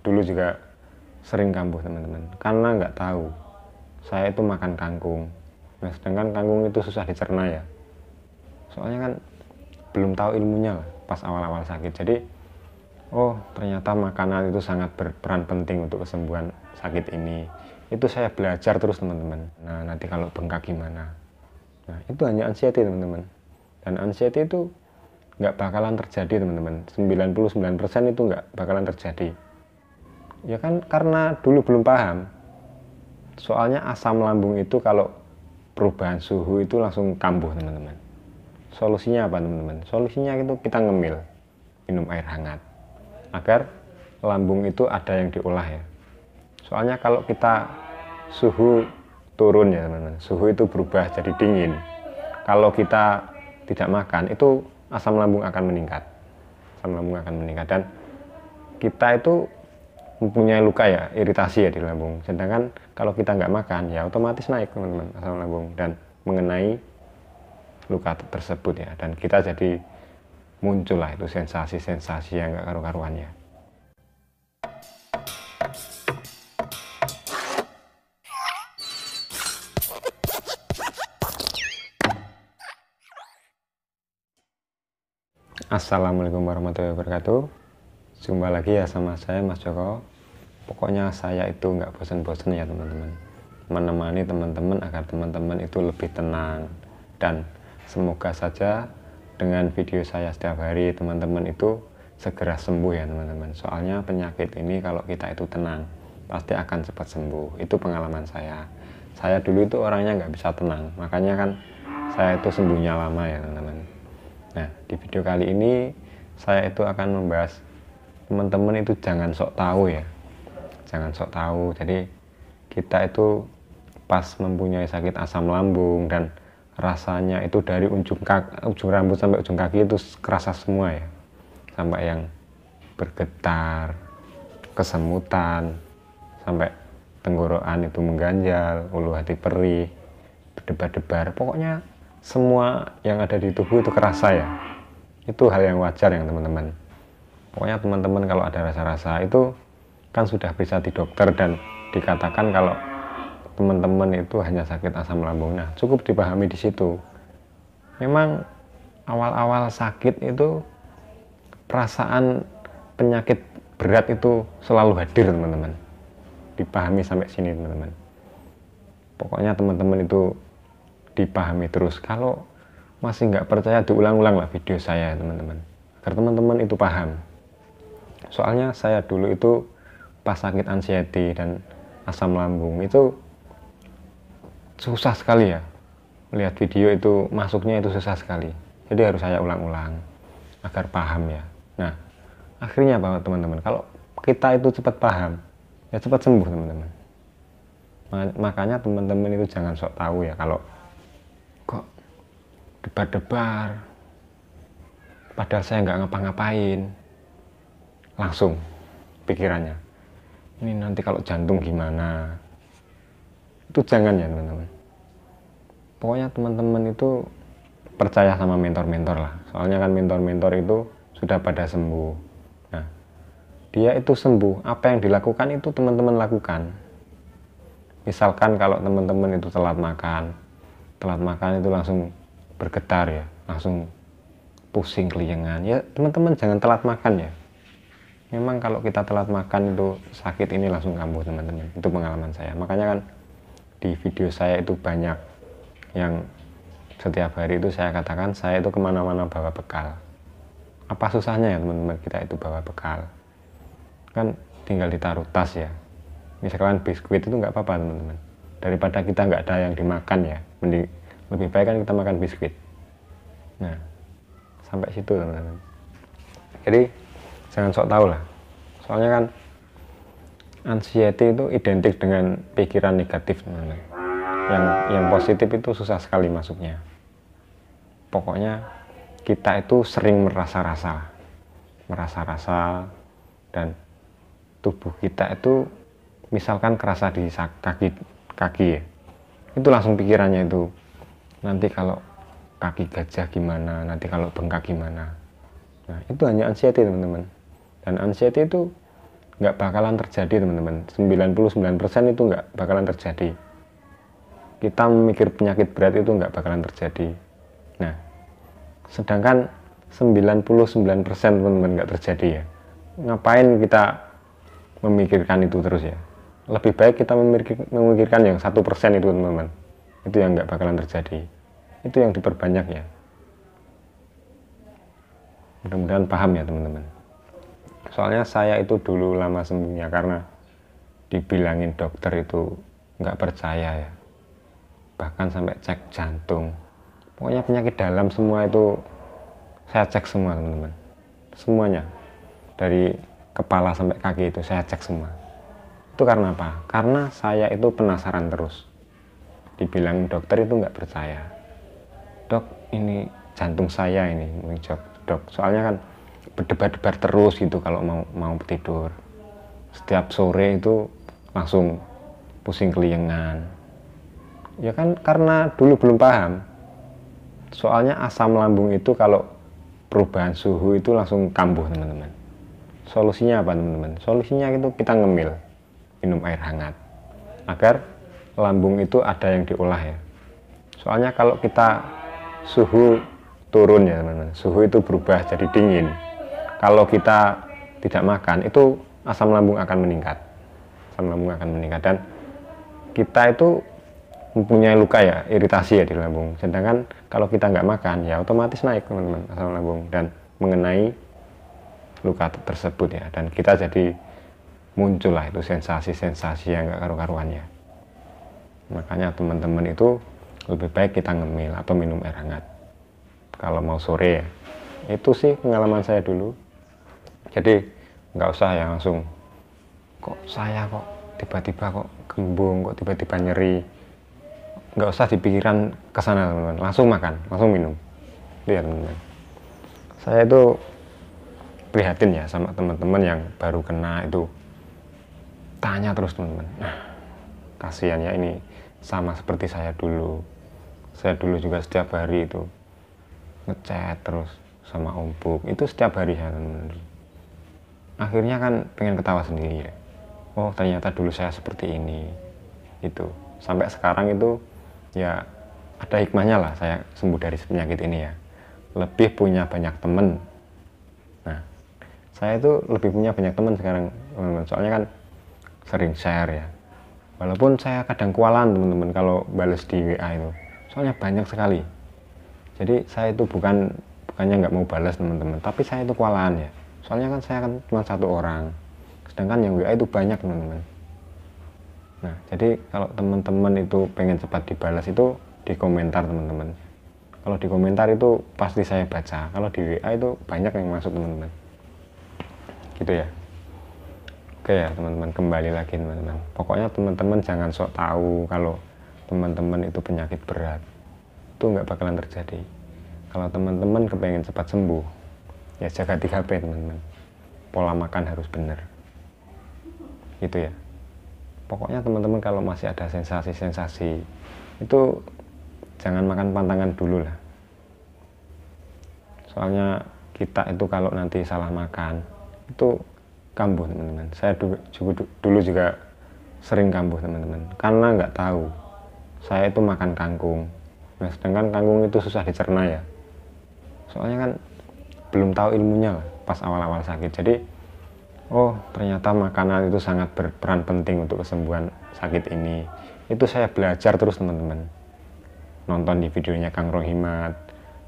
dulu juga sering kambuh teman-teman, karena nggak tahu saya itu makan kangkung. Nah, sedangkan kangkung itu susah dicerna ya, soalnya kan belum tahu ilmunya lah pas awal-awal sakit. Jadi oh ternyata makanan itu sangat berperan penting untuk kesembuhan sakit ini. Itu saya belajar terus teman-teman. Nah nanti kalau bengkak gimana, nah itu hanya anxiety teman-teman. Dan anxiety itu nggak bakalan terjadi teman-teman, 99% itu nggak bakalan terjadi. Ya kan karena dulu belum paham. Soalnya asam lambung itu kalau perubahan suhu itu langsung kambuh teman-teman. Solusinya apa teman-teman? Solusinya itu kita ngemil, minum air hangat, agar lambung itu ada yang diolah ya. Soalnya kalau kita suhu turun ya teman-teman, suhu itu berubah jadi dingin. Kalau kita tidak makan itu asam lambung akan meningkat. Asam lambung akan meningkat dan kita itu mempunyai luka ya, iritasi ya di lambung. Sedangkan kalau kita nggak makan ya otomatis naik teman-teman asam lambung dan mengenai luka tersebut ya. Dan kita jadi muncullah itu sensasi-sensasi yang nggak karu-karuannya. Assalamualaikum warahmatullahi wabarakatuh. Jumpa lagi ya sama saya Mas Joko. Pokoknya saya itu nggak bosan-bosan ya teman-teman, menemani teman-teman agar teman-teman itu lebih tenang. Dan semoga saja dengan video saya setiap hari teman-teman itu segera sembuh ya teman-teman. Soalnya penyakit ini kalau kita itu tenang pasti akan cepat sembuh. Itu pengalaman saya. Saya dulu itu orangnya nggak bisa tenang, makanya kan saya itu sembuhnya lama ya teman-teman. Nah di video kali ini saya itu akan membahas teman-teman itu jangan sok tahu ya, jangan sok tahu. Jadi kita itu pas mempunyai sakit asam lambung dan rasanya itu dari ujung rambut sampai ujung kaki itu kerasa semua ya, sampai yang bergetar, kesemutan, sampai tenggorokan itu mengganjal, ulu hati perih, berdebar-debar. Pokoknya semua yang ada di tubuh itu kerasa ya. Itu hal yang wajar ya teman-teman. Pokoknya teman-teman kalau ada rasa-rasa itu kan sudah bisa di dokter dan dikatakan kalau teman-teman itu hanya sakit asam lambung. Nah cukup dipahami di situ. Memang awal-awal sakit itu perasaan penyakit berat itu selalu hadir teman-teman. Dipahami sampai sini teman-teman. Pokoknya teman-teman itu dipahami terus. Kalau masih nggak percaya diulang-ulang lah video saya teman-teman, agar teman-teman itu paham. Soalnya saya dulu itu pas sakit anxiety dan asam lambung itu susah sekali ya, melihat video itu masuknya itu susah sekali. Jadi harus saya ulang-ulang agar paham ya. Nah akhirnya apa teman-teman, kalau kita itu cepat paham ya cepat sembuh teman-teman. Makanya teman-teman itu jangan sok tahu ya, kalau kok debar-debar padahal saya nggak ngapa-ngapain, langsung pikirannya ini nanti kalau jantung gimana. Itu jangan ya teman-teman. Pokoknya teman-teman itu percaya sama mentor-mentor lah, soalnya kan mentor-mentor itu sudah pada sembuh. Nah dia itu sembuh, apa yang dilakukan itu teman-teman lakukan. Misalkan kalau teman-teman itu telat makan itu langsung bergetar ya, langsung pusing keliengan ya, teman-teman jangan telat makan ya. Memang kalau kita telat makan itu sakit ini langsung kambuh teman-teman. Itu pengalaman saya. Makanya kan di video saya itu banyak yang setiap hari itu saya katakan saya itu kemana-mana bawa bekal. Apa susahnya ya teman-teman kita itu bawa bekal? Kan tinggal ditaruh tas ya. Misalkan biskuit itu nggak apa-apa teman-teman. Daripada kita nggak ada yang dimakan ya, mending lebih baik kan kita makan biskuit. Nah sampai situ teman-teman. Jadi jangan sok tahu lah, soalnya kan anxiety itu identik dengan pikiran negatif teman-teman. Yang positif itu susah sekali masuknya. Pokoknya kita itu sering merasa-rasa dan tubuh kita itu misalkan kerasa di kaki ya, itu langsung pikirannya itu nanti kalau kaki gajah gimana, nanti kalau bengkak gimana. Nah itu hanya anxiety teman-teman. Dan anxiety itu nggak bakalan terjadi teman-teman. 99% itu nggak bakalan terjadi. Kita memikir penyakit berat itu nggak bakalan terjadi. Nah, sedangkan 99% teman-teman nggak terjadi ya. Ngapain kita memikirkan itu terus ya? Lebih baik kita memikirkan yang 1% itu teman-teman. Itu yang nggak bakalan terjadi. Itu yang diperbanyak ya. Mudah-mudahan paham ya teman-teman. Soalnya saya itu dulu lama sembuhnya karena dibilangin dokter itu nggak percaya ya. Bahkan sampai cek jantung. Pokoknya penyakit dalam semua itu saya cek semua teman-teman. Semuanya. Dari kepala sampai kaki itu saya cek semua. Itu karena apa? Karena saya itu penasaran terus. Dibilang dokter itu nggak percaya. Dok, ini jantung saya ini, dok. Soalnya kan berdebar-debar terus gitu kalau mau tidur. Setiap sore itu langsung pusing keliengan. Ya kan karena dulu belum paham. Soalnya asam lambung itu kalau perubahan suhu itu langsung kambuh teman-teman. Solusinya apa teman-teman? Solusinya itu kita ngemil, minum air hangat agar lambung itu ada yang diolah ya. Soalnya kalau kita suhu turun ya teman-teman, suhu itu berubah jadi dingin. Kalau kita tidak makan itu asam lambung akan meningkat. Asam lambung akan meningkat dan kita itu mempunyai luka ya, iritasi ya di lambung. Sedangkan kalau kita nggak makan ya otomatis naik teman-teman asam lambung dan mengenai luka tersebut ya, dan kita jadi muncul lah itu sensasi-sensasi yang nggak karu-karuannya. Makanya teman-teman itu lebih baik kita ngemil atau minum air hangat kalau mau sore ya. Itu sih pengalaman saya dulu. Jadi nggak usah ya langsung kok saya kok tiba-tiba kok kembung, kok tiba-tiba nyeri. Nggak usah dipikiran ke sana teman-teman, langsung makan, langsung minum. Lihat teman-teman, saya itu prihatin ya sama teman-teman yang baru kena itu, tanya terus teman-teman. Nah, kasihan ya, ini sama seperti saya dulu. Saya dulu juga setiap hari itu ngechat terus sama Om Buk, itu setiap hari ya teman-teman. Akhirnya kan pengen ketawa sendiri ya. Oh ternyata dulu saya seperti ini. Itu sampai sekarang itu ya ada hikmahnya lah saya sembuh dari penyakit ini ya. Lebih punya banyak teman. Nah, saya itu lebih punya banyak teman sekarang teman-teman. Soalnya kan sering share ya. Walaupun saya kadang kewalahan teman-teman kalau balas di WA itu. Soalnya banyak sekali. Jadi saya itu bukannya nggak mau balas teman-teman, tapi saya itu kewalahan ya. Soalnya kan saya kan cuma satu orang. Sedangkan yang WA itu banyak teman-teman. Nah, jadi kalau teman-teman itu pengen cepat dibalas itu di komentar teman-teman. Kalau di komentar itu pasti saya baca. Kalau di WA itu banyak yang masuk teman-teman. Gitu ya. Oke ya teman-teman, kembali lagi teman-teman. Pokoknya teman-teman jangan sok tahu kalau teman-teman itu penyakit berat. Itu nggak bakalan terjadi. Kalau teman-teman kepengen cepat sembuh, ya jaga 3P teman-teman. Pola makan harus benar. Gitu ya. Pokoknya teman-teman kalau masih ada sensasi-sensasi itu jangan makan pantangan dulu lah. Soalnya kita itu kalau nanti salah makan itu kambuh teman-teman. Saya dulu juga sering kambuh teman-teman karena nggak tahu. Saya itu makan kangkung. Nah, sedangkan kangkung itu susah dicerna ya. Soalnya kan belum tahu ilmunya lah pas awal-awal sakit. Jadi oh ternyata makanan itu sangat berperan penting untuk kesembuhan sakit ini. Itu saya belajar terus teman-teman. Nonton di videonya Kang Rohimat,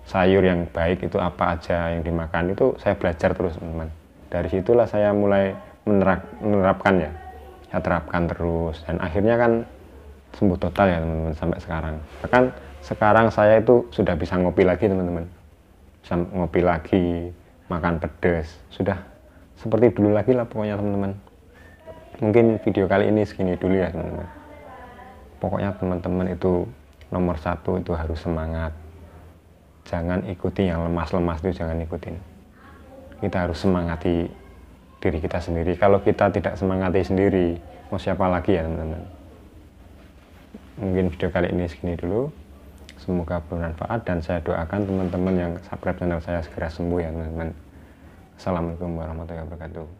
sayur yang baik itu apa aja yang dimakan, itu saya belajar terus teman-teman. Dari situlah saya mulai menerapkan ya. Saya terapkan terus dan akhirnya kan sembuh total ya teman-teman sampai sekarang. Bahkan sekarang saya itu sudah bisa ngopi lagi teman-teman. Bisa ngopi lagi, makan pedas, sudah seperti dulu lagi lah pokoknya teman-teman. Mungkin video kali ini segini dulu ya teman-teman. Pokoknya teman-teman itu nomor satu itu harus semangat. Jangan ikuti yang lemas-lemas itu, jangan ikutin. Kita harus semangati diri kita sendiri. Kalau kita tidak semangati sendiri, mau siapa lagi ya teman-teman. Mungkin video kali ini segini dulu. Semoga bermanfaat dan saya doakan teman-teman yang subscribe channel saya segera sembuh ya teman-teman. Assalamualaikum warahmatullahi wabarakatuh.